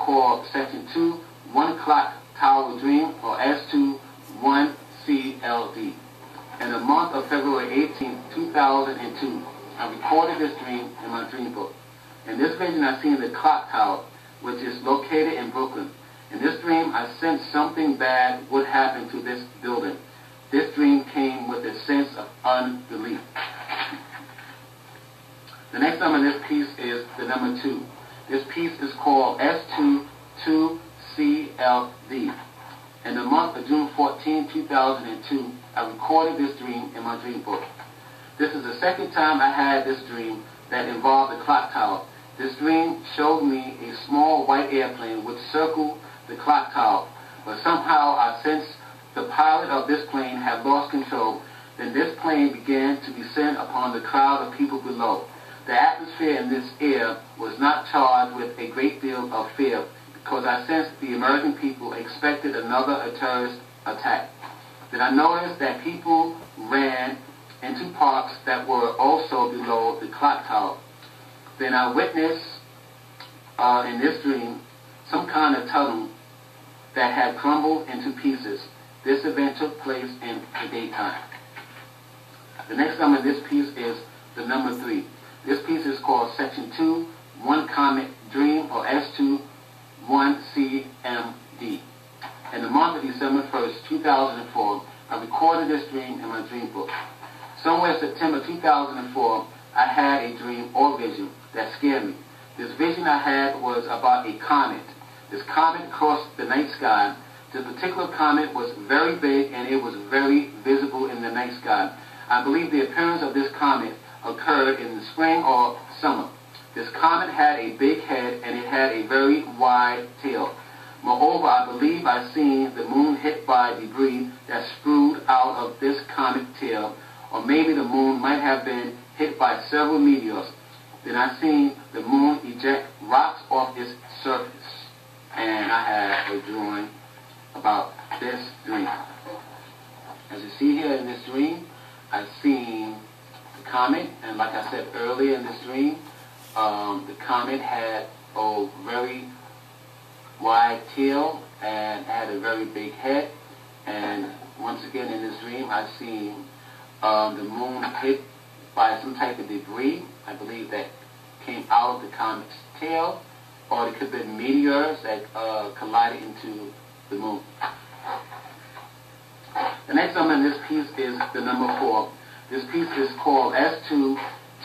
called Section 2, 1 Clock Tower Dream, or S2 1CLD. In the month of February 18, 2002, I recorded this dream in my dream book. In this vision, I seen the clock tower, which is located in Brooklyn. In this dream, I sensed something bad would happen to this building. This dream came with a sense of unbelief. The next number in this piece is the number 2. This piece is called S2 2CLD. In the month of June 14, 2002, I recorded this dream in my dream book. This is the second time I had this dream that involved the clock tower. This dream showed me a small white airplane which circled the clock tower, but somehow I sensed the pilot of this plane had lost control. Then this plane began to descend upon the crowd of people below. The atmosphere in this air was not charged with a great deal of fear, because I sensed the American people expected another terrorist attack. Then I noticed that people ran into parks that were also below the clock tower. Then I witnessed in this dream some kind of tunnel that had crumbled into pieces. This event took place in the daytime. The next number in this piece is the number 3. This piece is called Section 2, 1 Comet Dream, or S2 1CMD. In the month of December 1st, 2004, I recorded this dream in my dream book. Somewhere in September 2004, I had a dream or vision that scared me. This vision I had was about a comet. This comet crossed the night sky. This particular comet was very big and it was very visible in the night sky. I believe the appearance of this comet occurred in the spring or summer. This comet had a big head and it had a very wide tail. Moreover, I believe I seen the moon hit by debris that spewed out of this comet tail, or maybe the moon might have been hit by several meteors. Then I seen the moon eject rocks off its surface. And I have a drawing about this dream. As you see here in this dream, I've seen the comet, and like I said earlier in this dream, the comet had a very wide tail and had a very big head. And once again in this dream, I've seen the moon hit by some type of debris. I believe that came out of the comet's tail, or it could have been meteors that collided into the moon. The next number in this piece is the number 4. This piece is called S2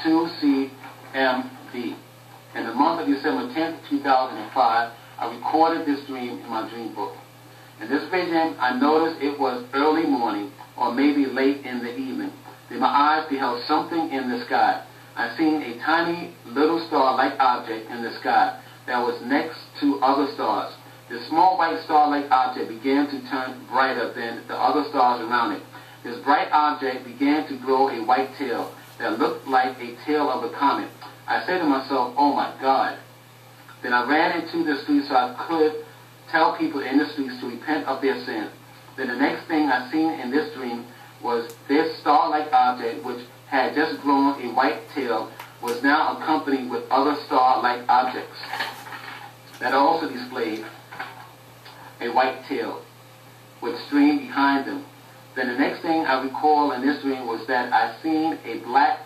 2CMD. In the month of December 10th, 2005, I recorded this dream in my dream book. In this vision, I noticed it was early morning or maybe late in the evening. Then my eyes beheld something in the sky. I seen a tiny little star-like object in the sky that was next to other stars. The small white star-like object began to turn brighter than the other stars around it. This bright object began to grow a white tail that looked like a tail of a comet. I said to myself, oh my God. Then I ran into the streets so I could tell people in the streets to repent of their sins. Then the next thing I seen in this dream was this star-like object, which had just grown a white tail, was now accompanied with other star-like objects that also displayed a white tail with stream behind them. Then the next thing I recall in this dream was that I seen a black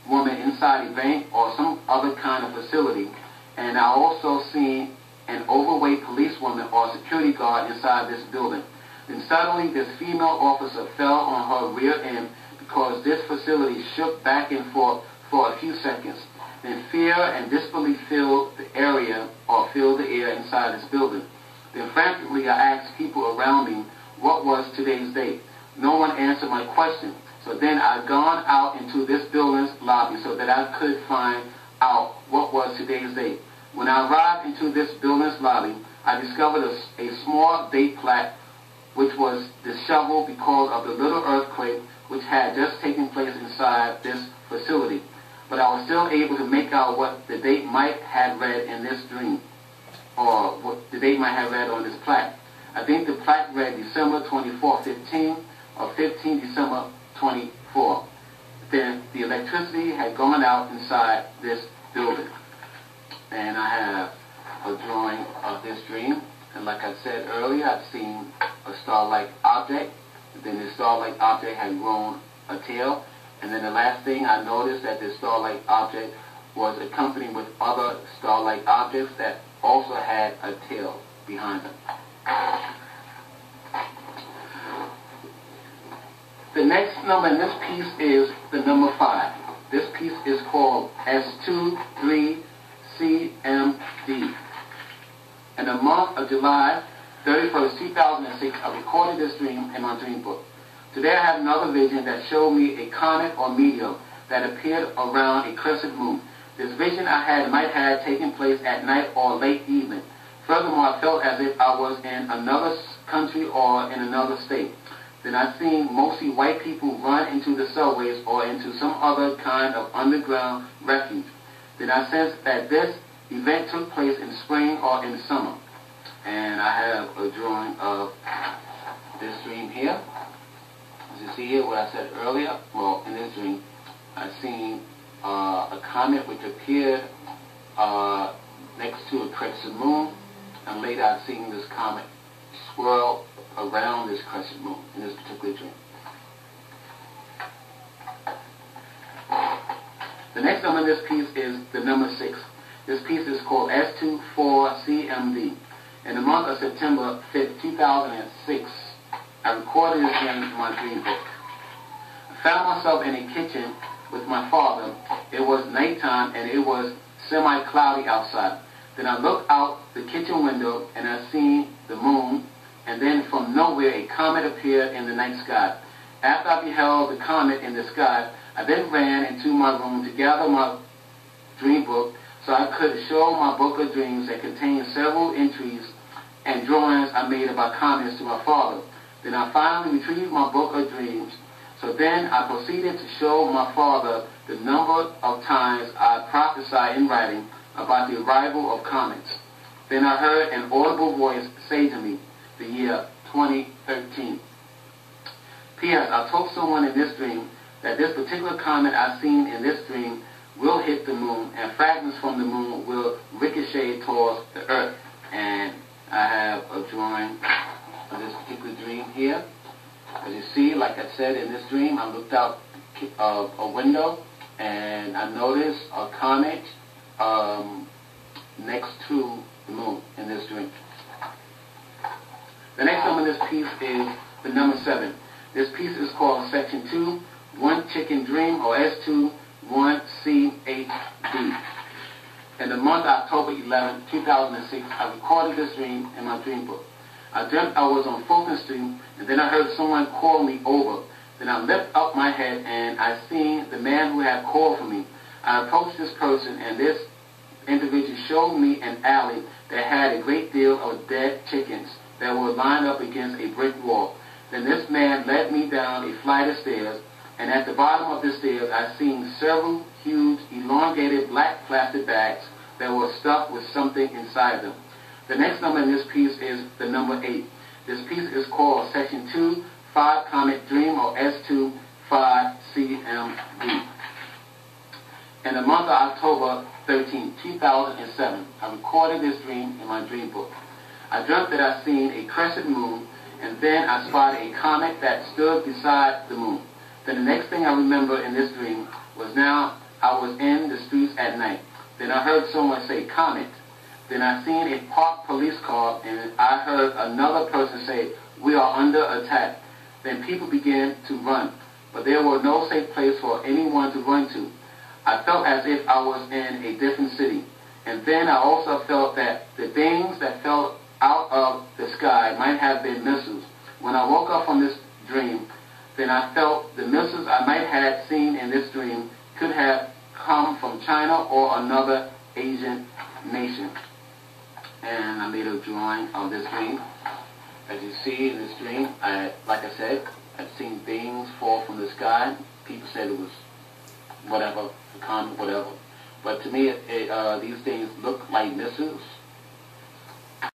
woman inside a bank or some other kind of facility, and I also seen an overweight policewoman or security guard inside this building. Then suddenly this female officer fell on her rear end because this facility shook back and forth for a few seconds. Then fear and disbelief filled the area or filled the air inside this building. Then frantically I asked people around me what was today's date. No one answered my question. So then I'd gone out into this building's lobby so that I could find out what was today's date. When I arrived into this building's lobby, I discovered a small date plaque which was disheveled because of the little earthquake which had just taken place inside this facility. But I was still able to make out what the date might have read in this dream, or what the date might have read on this plaque. I think the plaque read December 24, 15, or 15 December 24. Then the electricity had gone out inside this building. And I have a drawing of this dream. And like I said earlier, I've seen a star-like object. Then this star-like object had grown a tail. And then the last thing I noticed that this star-like object was accompanied with other star-like objects that also had a tail behind them. The next number in this piece is the number 5. This piece is called S23CMD. In the month of July 31st, 2006, I recorded this dream in my dream book. Today I have another vision that showed me a comet or meteor that appeared around a crescent moon. This vision I had might have taken place at night or late evening. Furthermore, I felt as if I was in another country or in another state. Then I seen mostly white people run into the subways or into some other kind of underground refuge. Then I sensed that this event took place in spring or in summer. And I have a drawing of this dream here. As you see here, what I said earlier, well, in this dream, I seen a comet which appeared next to a crescent moon, and later I've seen this comet swirl around this crescent moon in this particular dream. The next number in this piece is the number 6. This piece is called S24CMD. In the month of September 5th, 2006, I recorded this in my dream book. I found myself in a kitchen with my father. It was nighttime and it was semi-cloudy outside. Then I looked out the kitchen window and I seen the moon, and then from nowhere a comet appeared in the night sky. After I beheld the comet in the sky, I then ran into my room to gather my dream book so I could show my book of dreams that contained several entries and drawings I made about comets to my father. Then I finally retrieved my book of dreams. So then I proceeded to show my father the number of times I prophesied in writing about the arrival of comets. Then I heard an audible voice say to me, the year 2013. P.S. I told someone in this dream that this particular comet I've seen in this dream will hit the moon, and fragments from the moon will ricochet towards the earth. And I have a drawing of this particular dream here. As you see, like I said, in this dream, I looked out a window and I noticed a comet next to the moon in this dream. The next number in this piece is the number 7. This piece is called Section 2, One Chicken Dream, or S21CHD. In the month of October 11, 2006, I recorded this dream in my dream book. I dreamt I was on Fulton Street, and then I heard someone call me over. Then I lifted up my head, and I seen the man who had called for me. I approached this person, and this individual showed me an alley that had a great deal of dead chickens that were lined up against a brick wall. Then this man led me down a flight of stairs, and at the bottom of the stairs I seen several huge, elongated black plastic bags that were stuffed with something inside them. The next number in this piece is the number 8. This piece is called Section 2, 5 Comet Dream, or S25CMD. In the month of October 13, 2007, I recorded this dream in my dream book. I dreamt that I seen a crescent moon, and then I spotted a comet that stood beside the moon. Then the next thing I remember in this dream was now I was in the streets at night. Then I heard someone say, "Comet." Then I seen a parked police car, and I heard another person say, "We are under attack." Then people began to run, but there was no safe place for anyone to run to. I felt as if I was in a different city. And then I also felt that the things that fell out of the sky might have been missiles. When I woke up from this dream, then I felt the missiles I might have seen in this dream could have come from China or another Asian nation. And I made a drawing of this dream. As you see in this dream, like I said, I've seen things fall from the sky. People said it was whatever, a comet, whatever. But to me, these things look like missiles.